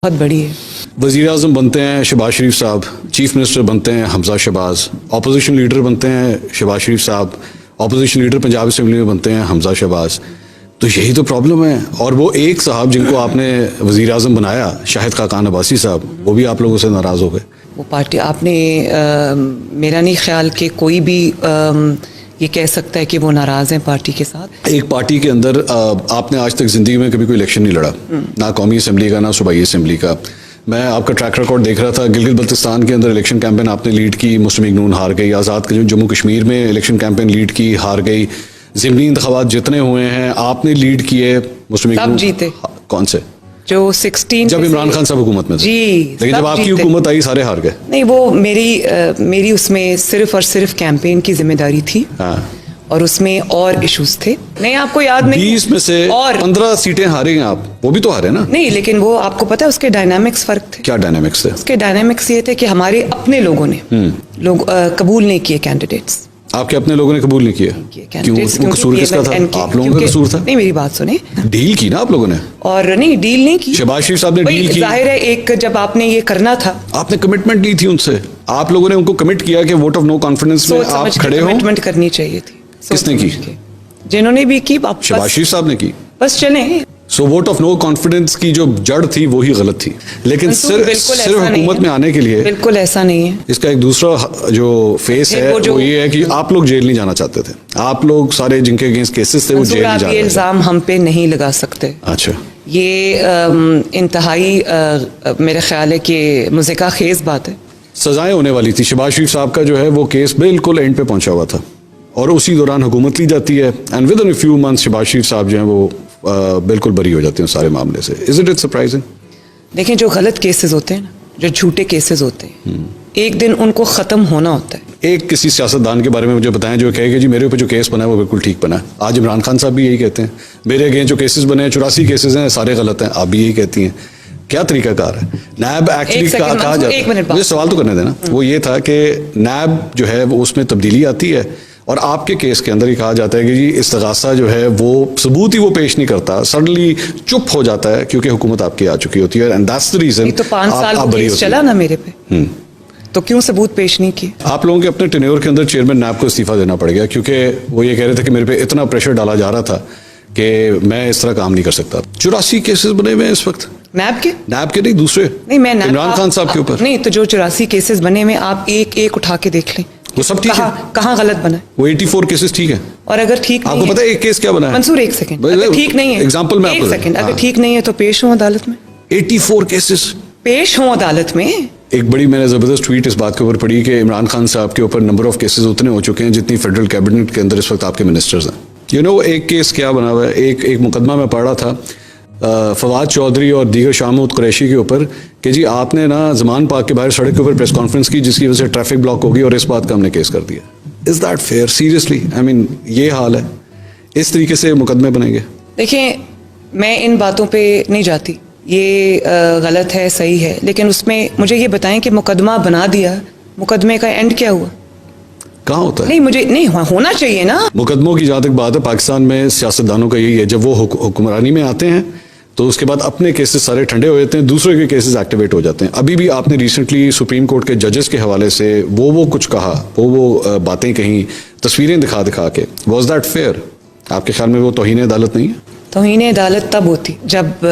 بہت بڑی ہے. وزیر اعظم بنتے ہیں شہباز شریف صاحب، چیف منسٹر بنتے ہیں حمزہ شہباز، اپوزیشن لیڈر بنتے ہیں شہباز شریف صاحب، اپوزیشن لیڈر پنجاب اسمبلی میں بنتے ہیں حمزہ شہباز. تو یہی تو پرابلم ہے. اور وہ ایک صاحب جن کو آپ نے وزیر اعظم بنایا شاہد خاقان عباسی صاحب، وہ بھی آپ لوگوں سے ناراض ہو گئے. وہ پارٹی آپ نے میرا نہیں خیال کہ کوئی بھی یہ کہہ سکتا ہے کہ وہ ناراض ہیں پارٹی کے ساتھ. ایک پارٹی کے اندر آپ نے آج تک زندگی میں کبھی کوئی الیکشن نہیں لڑا، نہ قومی اسمبلی کا نہ صوبائی اسمبلی کا. میں آپ کا ٹریک ریکارڈ دیکھ رہا تھا، گلگت بلتستان کے اندر الیکشن کیمپین آپ نے لیڈ کی، مسلم لیگ نون ہار گئی. آزاد جموں کشمیر میں الیکشن کیمپین لیڈ کی، ہار گئی. ضمنی انتخابات جتنے ہوئے ہیں آپ نے لیڈ کیے، مسلم لیگ سب جیتے. کون سے؟ جو 16 جب عمران خان صاحب حکومت میں تھے. جی، لیکن جب آپ کی حکومت آئی سارے ہار گئے. نہیں، وہ میری اس میں صرف اور صرف کیمپین کی ذمہ داری تھی. ہاں، اور اس میں اور ایشوز تھے. نہیں، آپ کو یاد نہیں؟ 20 میں سے اور 15 سیٹیں ہارے ہیں آپ، وہ بھی تو ہارے نا. نہیں، لیکن وہ آپ کو پتا ہے اس کے ڈائنامکس فرق تھے. کیا ڈائنامکس تھے؟ اس کے ڈائنامکس یہ تھے کہ ہمارے اپنے لوگوں نے قبول نہیں کیے کینڈیڈیٹس. آپ کے اپنے لوگوں نے قبول نہیں کیا؟ کیوں؟ وہ قصور کس کا تھا؟ آپ لوگوں کا قصور تھا. نہیں، میری بات سنیں. ڈیل کی نا آپ لوگوں نے. اور نہیں، ڈیل نہیں کی. شہباز شریف صاحب نے ڈیل کی. ظاہر ہے ایک جب آپ نے یہ کرنا تھا، آپ نے کمٹمنٹ لی تھی ان سے. آپ لوگوں نے ان کو کمٹ کیا کہ ووٹ آف نو کانفیڈنس میں آپ کھڑے ہو. کمٹمنٹ کرنی چاہیے تھی. کس نے کی؟ جنہوں نے بھی کی. شہباز شریف صاحب نے کی. بس چلیں. سو ووٹ آف نو کانفیڈنس کی جو جڑ تھی وہی غلط تھی. لیکن صرف حکومت میں آنے کے لیے بالکل ایسا نہیں ہے. اس کا ایک دوسرا جو فیس ہے وہ یہ ہے کہ آپ لوگ جیل نہیں جانا چاہتے تھے. آپ لوگ سارے جن کے اگینسٹ کیسز تھے وہ جیل نہیں جا رہے. یہ الزام ہم پہ نہیں لگا سکتے. اچھا، یہ انتہائی میرے خیال ہے کہ مذاکرہ خیز بات ہے. سزائیں ہونے والی تھی. شہباز شریف صاحب کا جو ہے وہ کیس بالکل اینڈ پہ پہنچا ہوا تھا اور اسی دوران حکومت لی جاتی ہے. And within few months Shehbaz Sharif صاحب جو ہیں وہ بالکل بری ہو جاتے ہیں سارے معاملے سے. Is it surprising? دیکھیں، جو غلط کیسز ہوتے ہیں نا، جو جھوٹے کیسز ہوتے ہیں، ایک دن ان کو ختم ہونا ہوتا ہے. ایک کسی سیاستدان کے بارے میں مجھے بتائیں جو کہے کہ جی میرے اوپر جو کیس بنا ہے وہ بالکل ٹھیک بنا ہے. آج عمران خان صاحب بھی یہی کہتے ہیں میرے اگینسٹ جو کیسز بنے ہیں 84 کیسز ہیں سارے غلط ہیں. آپ بھی یہی کہتی ہیں. کیا طریقہ کار ہے؟ نیب ایکچولی کہا جاتا ہے، مجھے سوال تو کرنے دینا. وہ یہ تھا کہ نیب جو ہے وہ اس میں تبدیلی آتی ہے اور آپ کے کیس کے اندر ہی کہا جاتا ہے کہ جی استغاثہ جو ہے وہ ثبوت ہی وہ پیش نہیں کرتا، سڈنلی چپ ہو جاتا ہے کیونکہ حکومت آپ کی آ چکی ہوتی ہے. And that's the reason. تو 5 سال وہ کیس چلا نا میرے پہ، تو کیوں ثبوت پیش نہیں کیے؟ آپ لوگوں کے اپنے ٹینیور کے اندر چیئرمین نیب کو استعفیٰ دینا پڑ گیا کیونکہ وہ یہ کہہ رہے تھے کہ میرے پہ اتنا پریشر ڈالا جا رہا تھا کہ میں اس طرح کام نہیں کر سکتا. 84 کیسز بنے ہوئے ہیں اس وقت نیب کے نہیں، دوسرے. نہیں، میں عمران خان صاحب کے اوپر نہیں. تو جو 84 کیسز بنے ہوئے آپ ایک ایک اٹھا کے دیکھ لیں، وہ سب ٹھیک ہے. کہاں غلط بنا ہے؟ وہ 84 کیسز ٹھیک ہے. اور اگر ٹھیک آپ کو پتا ہے ایک کیس کیا بنا ہے منصور؟ ایک سیکنڈ. اگر ٹھیک نہیں ہے، ایگزامپل میں ایک سیکنڈ، اگر ٹھیک نہیں ہے تو پیش ہوں عدالت میں. 84 کیسز پیش ہوں عدالت میں. ایک بڑی میں نے زبردست ٹویٹ اس بات کے اوپر پڑھی کہ عمران خان صاحب کے اوپر نمبر آف کیسز اتنے ہو چکے ہیں جتنی فیڈرل کیبنٹ کے اندر اس وقت آپ کے منسٹرز ہیں. ایک کیس کیا بنا ہوا ہے، ایک مقدمہ میں پڑھ رہا تھا فواد چودھری اور دیگر شاہ محمود قریشی کے اوپر کہ جی آپ نے نا زمان پاک کے باہر سڑک کے اوپر پریس کانفرنس کی جس کی وجہ سے ٹریفک بلاک ہوگی اور اس بات کا ہم نے کیس کر دیا. Is that fair? Seriously I mean یہ حال ہے؟ اس طریقے سے مقدمے بنیں گے؟ دیکھیں، میں ان باتوں پہ نہیں جاتی، یہ غلط ہے صحیح ہے، لیکن اس میں مجھے یہ بتائیں کہ مقدمہ بنا دیا، مقدمے کا اینڈ کیا ہوا؟ کہاں ہوتا ہے؟ نہیں، مجھے نہیں ہونا چاہیے نا. مقدموں کی جہاں تک بات ہے پاکستان میں سیاستدانوں کا یہی ہے، جب وہ حکمرانی میں آتے ہیں تو اس کے بعد اپنے کیسز سارے ٹھنڈے ہو جاتے ہیں، دوسرے کے کیسز ایکٹیویٹ ہو جاتے ہیں. ابھی بھی آپ نے ریسنٹلی سپریم کورٹ کے ججز کے حوالے سے وہ کچھ کہا، وہ باتیں کہیں، تصویریں دکھا کے. Was that fear? آپ کے خیال میں وہ توہین عدالت نہیں ہے؟ توہین عدالت تب ہوتی جب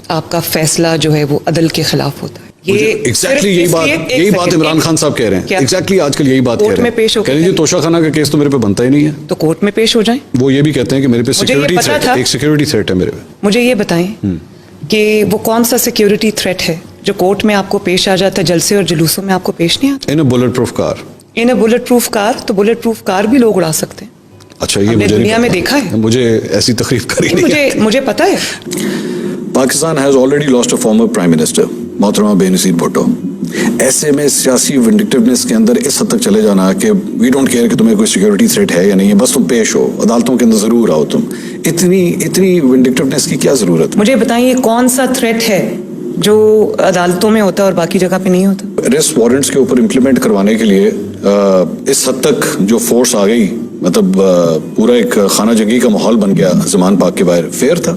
آپ کا فیصلہ جو ہے وہ عدل کے خلاف ہوتا ہے. یہی بات عمران خان صاحب کہہ رہے ہیں. ایگزیکٹلی آج کل یہی بات کہہ رہے ہیں. کہہ رہے ہیں توشہ خانہ کا کیس تو میرے پہ بنتا ہی نہیں ہے، تو کورٹ میں پیش ہو جائیں. وہ یہ بھی کہتے ہیں کہ میرے پہ سیکورٹی تھریٹ ہے میرے پہ. مجھے یہ بتائیں کہ وہ کون سا سیکورٹی تھریٹ ہے جو کورٹ میں آپ کو پیش آ جاتا ہے، جلسے اور جلوسوں میں آپ کو پیش نہیں آتا؟ In a bullet proof car. In a bullet proof car, تو بلٹ پروف کار بھی لوگ اڑا سکتے ہیں. اچھا، یہ دنیا میں دیکھا ہے؟ مجھے ایسی تقریب کری نہیں. مجھے پتا ہے. Pakistan has already last a former prime minister محترمہ بے نظیر بھٹو. ایسے میں سیاسی ونڈکٹیونیس کے اندر اس حد تک چلے جانا کہ وی ڈونٹ کیئر کہ تمہیں کوئی سیکورٹی تھریٹ ہے یا نہیں ہے، بس تم پیش ہو عدالتوں کے اندر ضرور آؤ. تم اتنی ونڈکٹیونیس کی کیا ضرورت؟ مجھے بتائیے کون سا تھریٹ ہے جو عدالتوں میں ہوتا ہے اور باقی جگہ پہ نہیں ہوتا؟ ارسٹ وارنٹس کے اوپر امپلیمنٹ کروانے کے لیے اس حد تک جو فورس آ گئی، مطلب پورا ایک خانہ جنگی کا ماحول بن گیا زمان پاک کے باہر. فیئر تھا؟